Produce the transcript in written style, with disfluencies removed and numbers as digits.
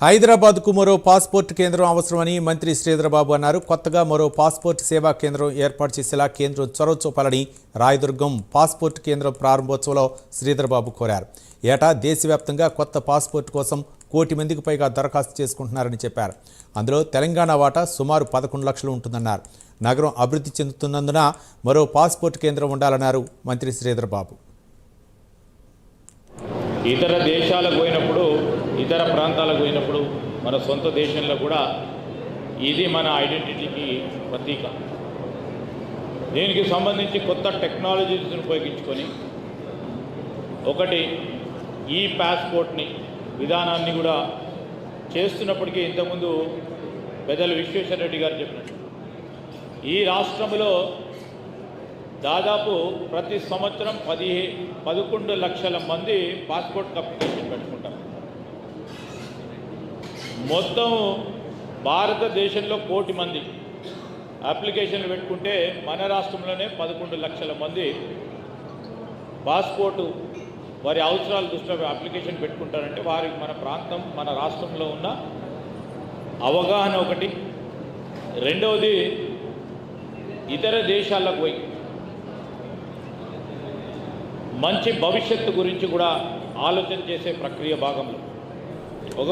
హైదరాబాద్కు మరో పాస్పోర్ట్ కేంద్రం అవసరమని మంత్రి శ్రీధరబాబు అన్నారు. కొత్తగా మరో పాస్పోర్ట్ సేవా కేంద్రం ఏర్పాటు చేసేలా కేంద్రం చొరవ చూపాలని రాయదుర్గం పాస్పోర్ట్ కేంద్రం ప్రారంభోత్సవంలో శ్రీధరబాబు కోరారు. ఏటా దేశవ్యాప్తంగా కొత్త పాస్పోర్ట్ కోసం 1 కోటి మందికి పైగా దరఖాస్తు చేసుకుంటున్నారని చెప్పారు. అందులో తెలంగాణ వాటా సుమారు 11 లక్షలు ఉంటుందన్నారు. నగరం అభివృద్ధి చెందుతున్నందున మరో పాస్పోర్ట్ కేంద్రం ఉండాలన్నారు మంత్రి శ్రీధరబాబు. ఇతర దేశాలకు పోయినప్పుడు, ఇతర ప్రాంతాలకు పోయినప్పుడు మన సొంత దేశంలో కూడా ఇది మన ఐడెంటిటీకి ప్రతీక. దీనికి సంబంధించి కొత్త టెక్నాలజీస్ని ఉపయోగించుకొని ఒకటి ఈ పాస్పోర్ట్ని విధానాన్ని కూడా చేస్తున్నప్పటికీ ఇంతకుముందు పెద్దలు విశ్వేశ్వర రెడ్డి గారు చెప్పినట్టు ఈ రాష్ట్రంలో దాదాపు ప్రతి సంవత్సరం 11 లక్షల మంది పాస్పోర్ట్ అప్లికేషన్ పెట్టుకుంటారు. మొత్తం భారతదేశంలో 1 కోటి మంది అప్లికేషన్లు పెట్టుకుంటే మన రాష్ట్రంలోనే 11 లక్షల మంది పాస్పోర్టు వారి అవసరాల దృష్ట్యా అప్లికేషన్ పెట్టుకుంటారంటే వారికి మన ప్రాంతం, మన రాష్ట్రంలో ఉన్న అవగాహన ఒకటి. రెండవది, ఇతర దేశాలకు పోయి మంచి భవిష్యత్తు గురించి కూడా ఆలోచన చేసే ప్రక్రియ భాగంలో ఒక